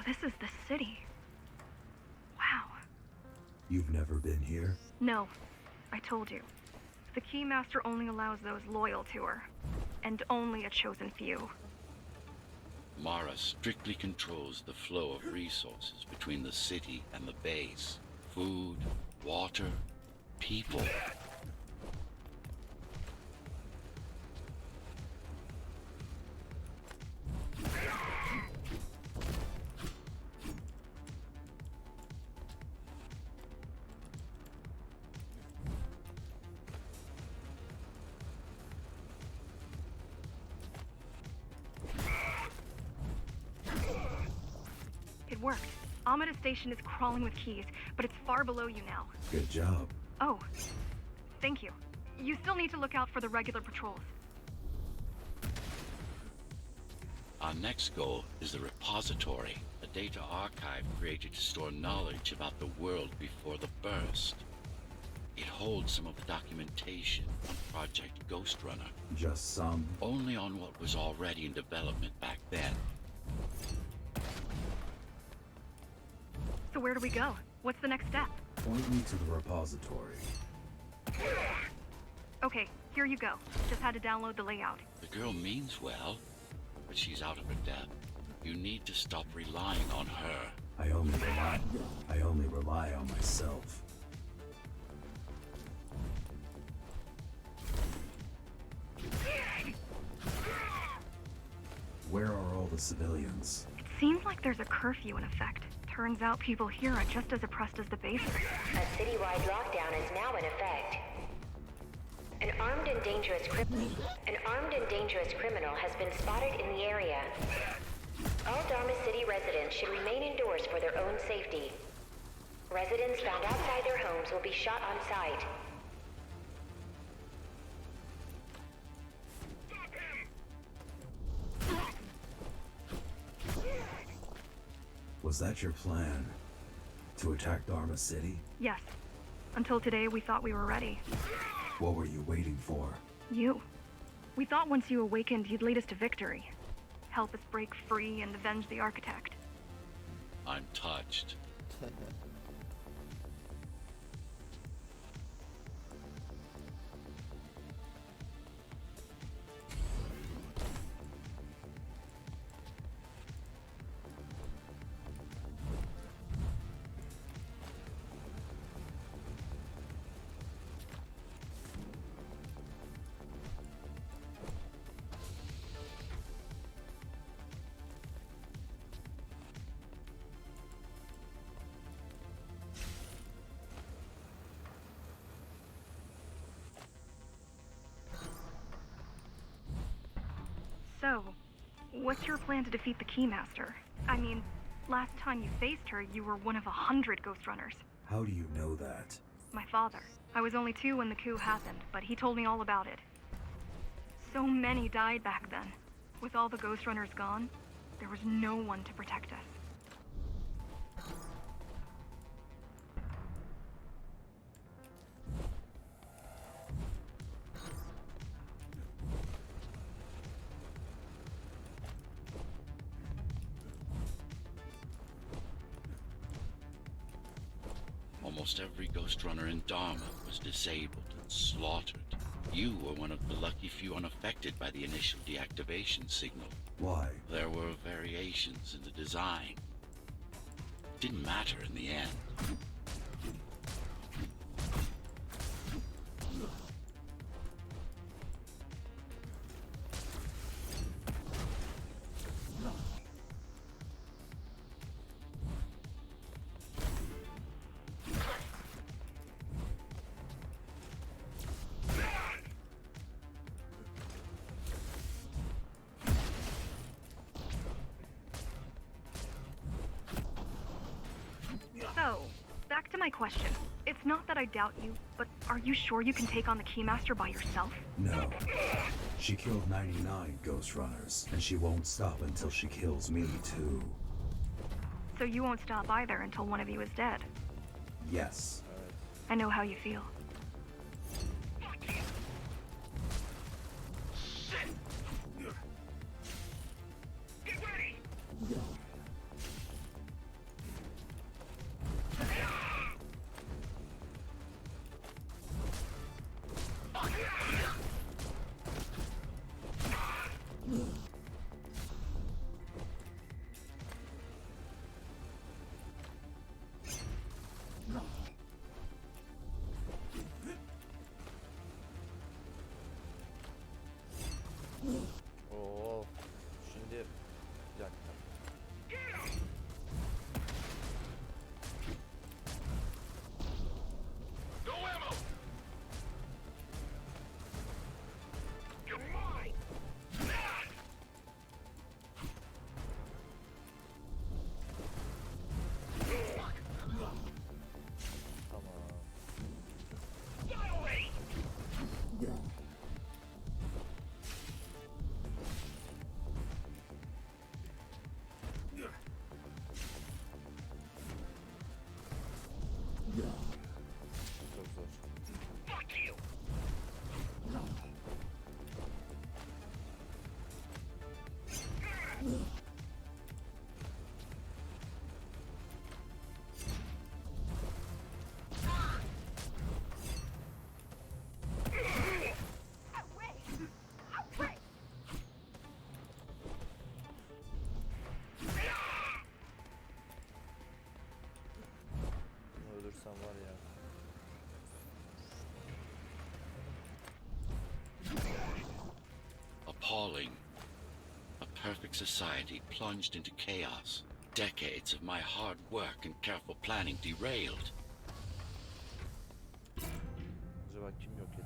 this is the city. Wow. You've never been here? No, I told you. The Keymaster only allows those loyal to her, and only a chosen few. Mara strictly controls the flow of resources between the city and the base. Food, water, people. It worked. Amida Station is crawling with keys, but it's far below you now. Good job. Oh, thank you. You still need to look out for the regular patrols. Our next goal is the repository, a data archive created to store knowledge about the world before the burst. It holds some of the documentation on Project Ghostrunner. Just some? Only on what was already in development back then. So where do we go? What's the next step? Point me to the repository. Okay, here you go. Just had to download the layout. The girl means well, but she's out of her depth. You need to stop relying on her. I only rely on myself. Where are all the civilians? It seems like there's a curfew in effect. Turns out people here are just as oppressed as the base. A citywide lockdown is now in effect. An armed and dangerous criminal has been spotted in the area. All Dharma City residents should remain indoors for their own safety. Residents found outside their homes will be shot on sight. Was that your plan? To attack Dharma City? Yes. Until today, we thought we were ready. What were you waiting for? You. We thought once you awakened, you'd lead us to victory. Help us break free and avenge the Architect. I'm touched. So, what's your plan to defeat the Keymaster? I mean, last time you faced her, you were one of 100 Ghostrunners. How do you know that? My father. I was only 2 when the coup happened, but he told me all about it. So many died back then. With all the Ghostrunners gone, there was no one to protect us. Almost every Ghostrunner in Dharma was disabled and slaughtered. You were one of the lucky few unaffected by the initial deactivation signal. Why? There were variations in the design. Didn't matter in the end. So, back to my question. It's not that I doubt you, but are you sure you can take on the Keymaster by yourself? No. She killed 99 Ghostrunners, and she won't stop until she kills me, too. So you won't stop either until one of you is dead. Yes. I know how you feel. perfect society plunged into chaos. Decades of my hard work and careful planning derailed. Acaba kim yok etti?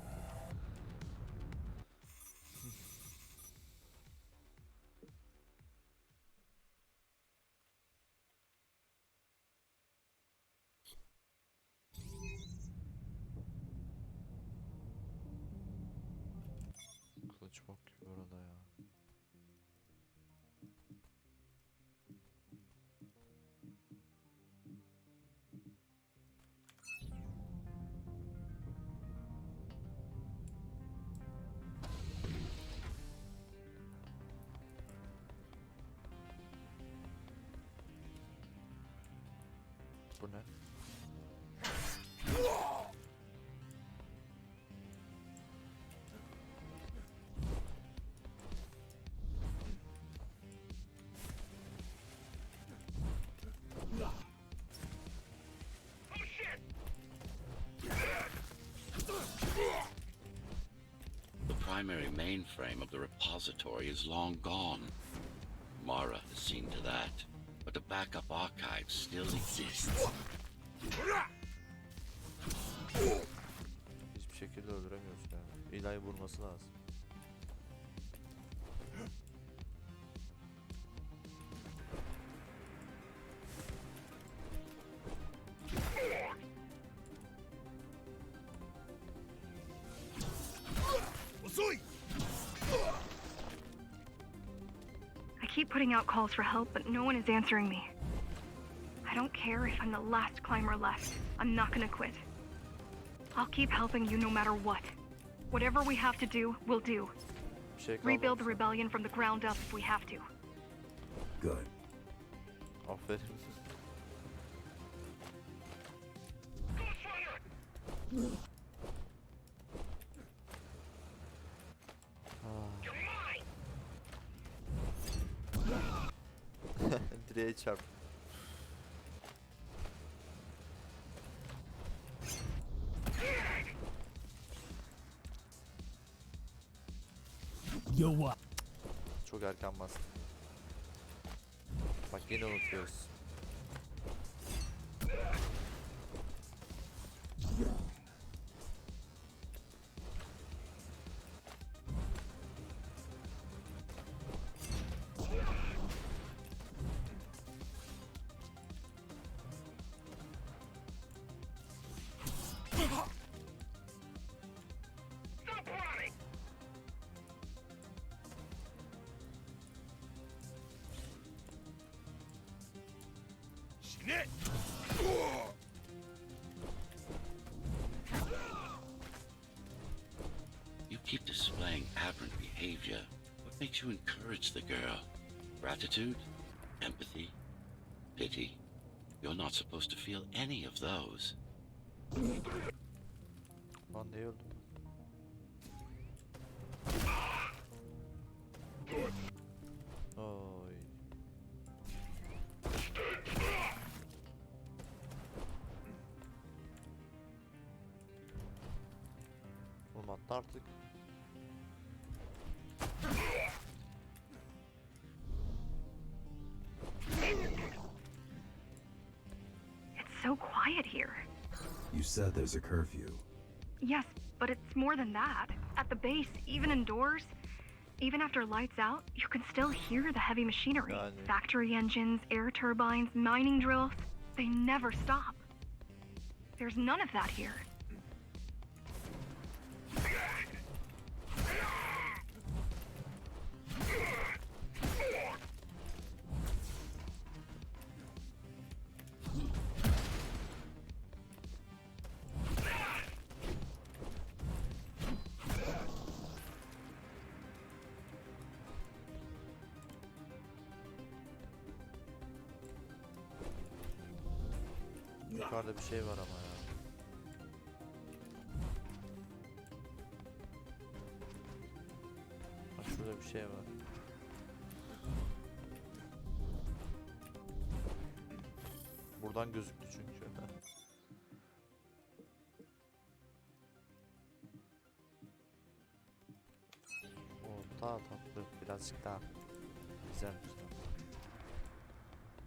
Kılıç bok gibi orada ya. Bu ne? The primary mainframe of the repository is long gone. Mara has seen to that, but the backup archive still exists. Hiçbir şekilde öldüremiyorsun yani. İlahi vurması lazım. I keep putting out calls for help, but no one is answering me. I don't care if I'm the last climber left. I'm not gonna quit. I'll keep helping you no matter what. Whatever we have to do, we'll do. Bir şey Rebuild the kalmadı. rebellion from the ground up if we have to. Good. Aferin. Direğe çarp. Yo what? Çok erken bastım. Bak yine unutuyoruz. You keep displaying aberrant behavior. What makes you encourage the girl? Gratitude? Empathy? Pity? You're not supposed to feel any of those. Lan ne öldüm? Oy. Oğlum atla artık. It's so quiet here. You said there's a curfew. Yes, but it's more than that. At the base, even indoors, even after lights out, you can still hear the heavy machinery. Yani. Factory engines, air turbines, mining drills. They never stop. There's none of that here. Yukarıda bir şey var ama ya. Bak şurada bir şey var. Buradan gözüktü çünkü. O daha tatlı birazcık daha. Güzelmiş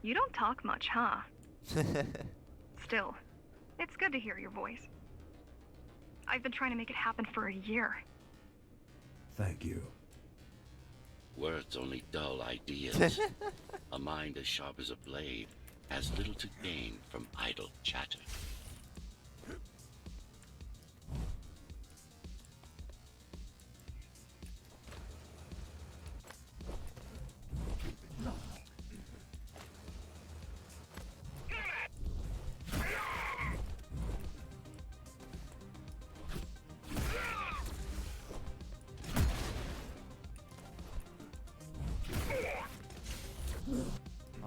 You don't talk much, huh? Still, it's good to hear your voice. I've been trying to make it happen for a year. Thank you. Words only dull ideas. A mind as sharp as a blade has little to gain from idle chatter.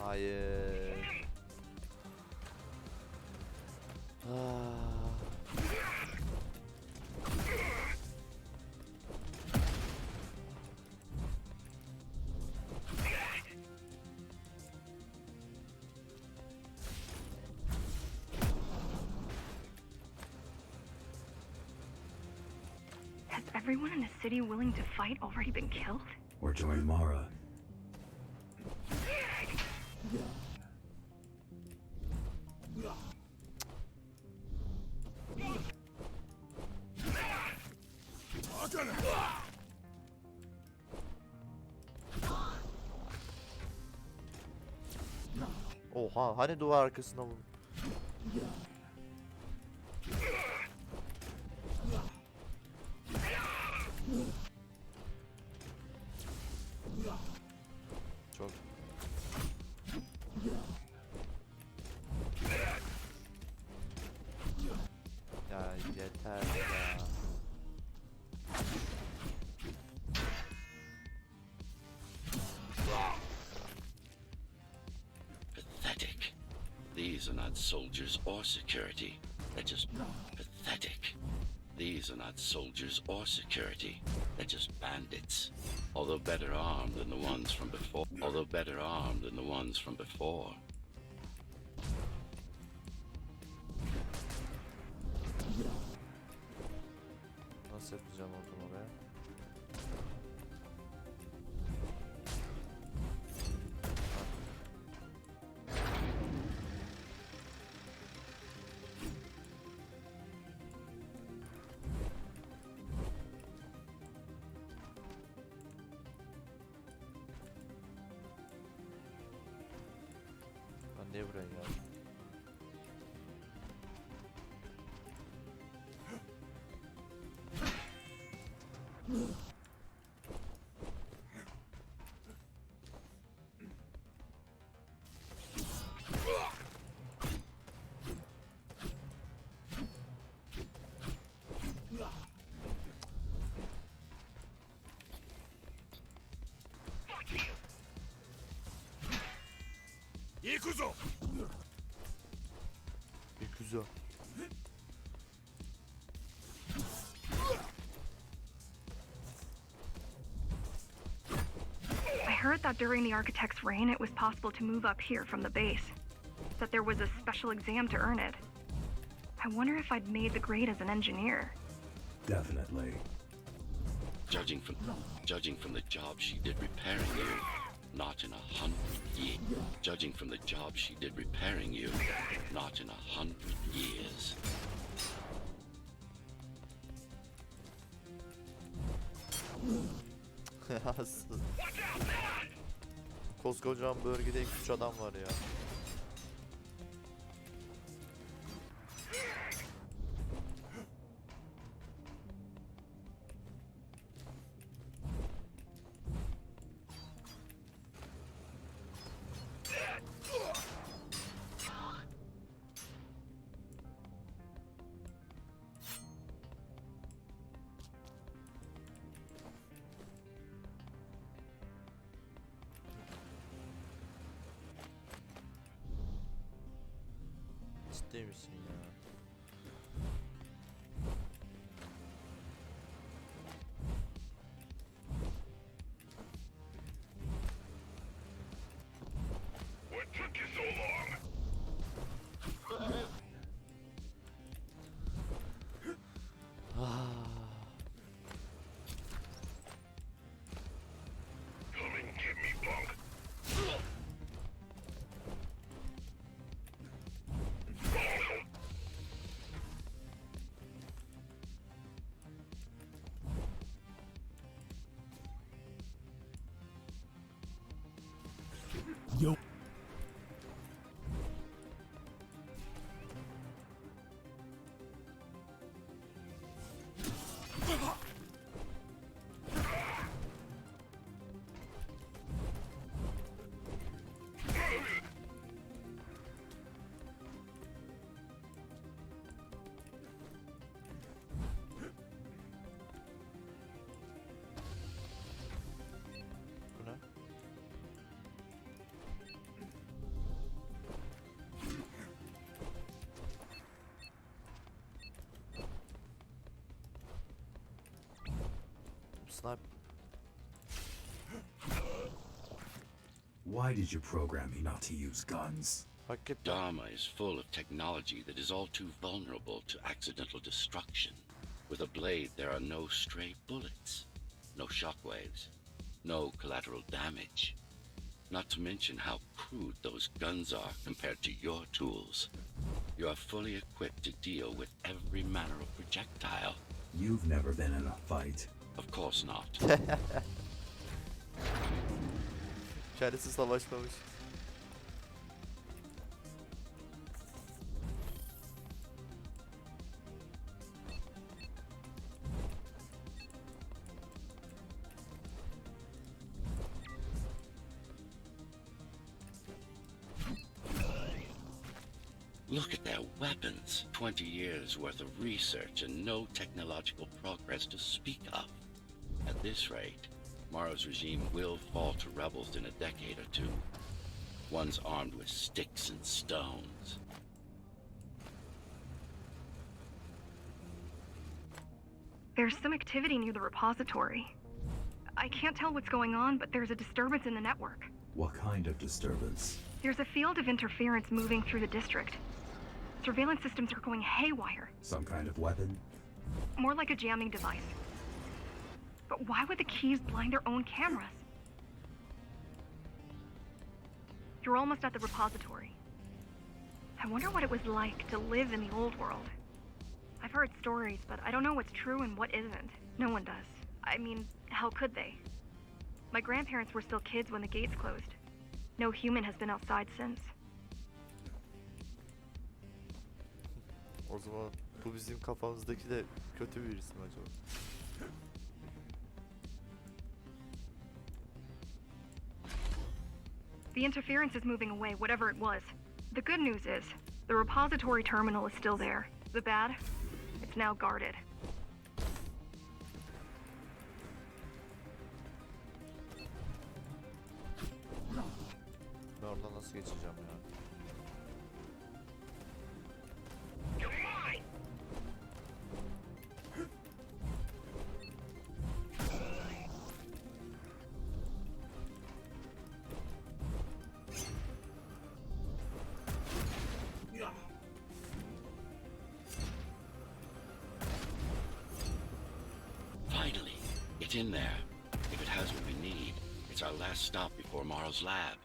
Hayır. Ah. Has everyone in the city willing to fight already been killed? Or join Mara. Oha, hani duvar arkasına vur. Çok. Ya yeter ya. Pathetic. These are not soldiers or security. They're just pathetic. These are not soldiers or security. They're just bandits. Although better armed than the ones from before. Although better armed than the ones from before. Nasıl yapacağım oradan oraya? Ben niye buraya geldim? Bir kuzu. I heard that during the architect's reign, it was possible to move up here from the base. That there was a special exam to earn it. I wonder if I'd made the grade as an engineer. Definitely. Judging from the job she did repairing you, not in 100 years. Judging from the job she did repairing you, not in 100 years. Koskocaman bölgede 2-3 adam var ya. Ciddi misin ya? What took you so long? Come and get me, punk. Snipe. Why did you program me not to use guns? Hakikaten. Dharma is full of technology that is all too vulnerable to accidental destruction. With a blade, there are no stray bullets, no shockwaves, no collateral damage. Not to mention how crude those guns are compared to your tools. You are fully equipped to deal with every manner of projectile. You've never been in a fight. Of course not. Kendisi savaşmamış. Look at their weapons. 20 years worth of research and no technological progress to speak of. At this rate, Morrow's regime will fall to rebels in a decade or two. Ones armed with sticks and stones. There's some activity near the repository. I can't tell what's going on, but there's a disturbance in the network. What kind of disturbance? There's a field of interference moving through the district. Surveillance systems are going haywire. Some kind of weapon? More like a jamming device. But why would the keys blind their own cameras? You're almost at the repository. I wonder what it was like to live in the old world. I've heard stories, but I don't know what's true and what isn't. No one does. I mean, how could they? My grandparents were still kids when the gates closed. No human has been outside since. O zaman bu bizim kafamızdaki de kötü birisi mi acaba? The interference is moving away, whatever it was. The good news is, the repository terminal is still there. The bad, it's now guarded. Ben oradan nasıl geçeceğim ya? Finally, it's in there. If it has what we need, it's our last stop before Morrow's lab.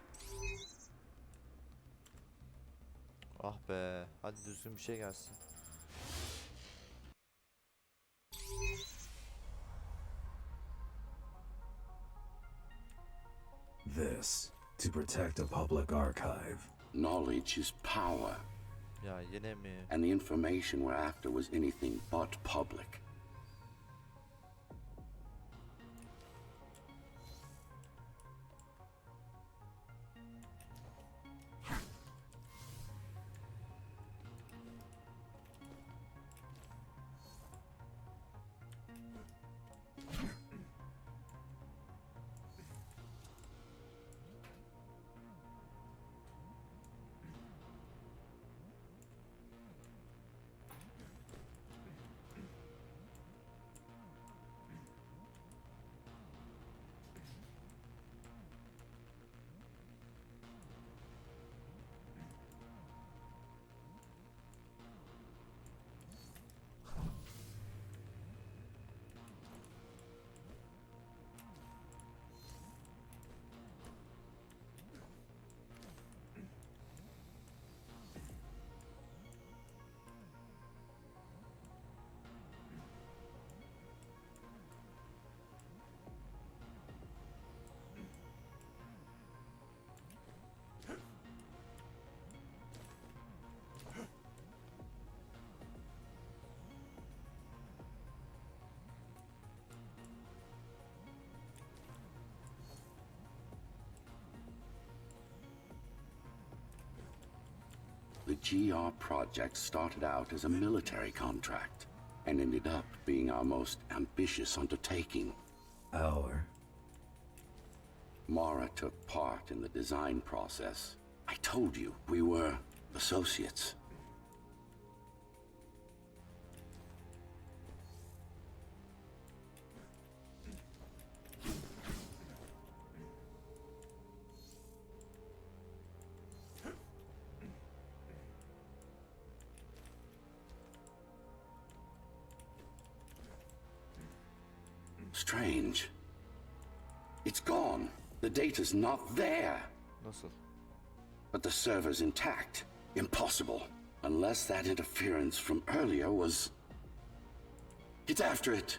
Ah be, hadi düzgün bir şey gelsin. This, to protect a public archive. Knowledge is power, Ya yine mi? and the information we're after was anything but public. The GR project started out as a military contract and ended up being our most ambitious undertaking. Our? Mara took part in the design process. I told you, we were associates. strange. It's gone. The data's not there. Nasıl? But the server's intact. Impossible. Unless that interference from earlier was... Get after it.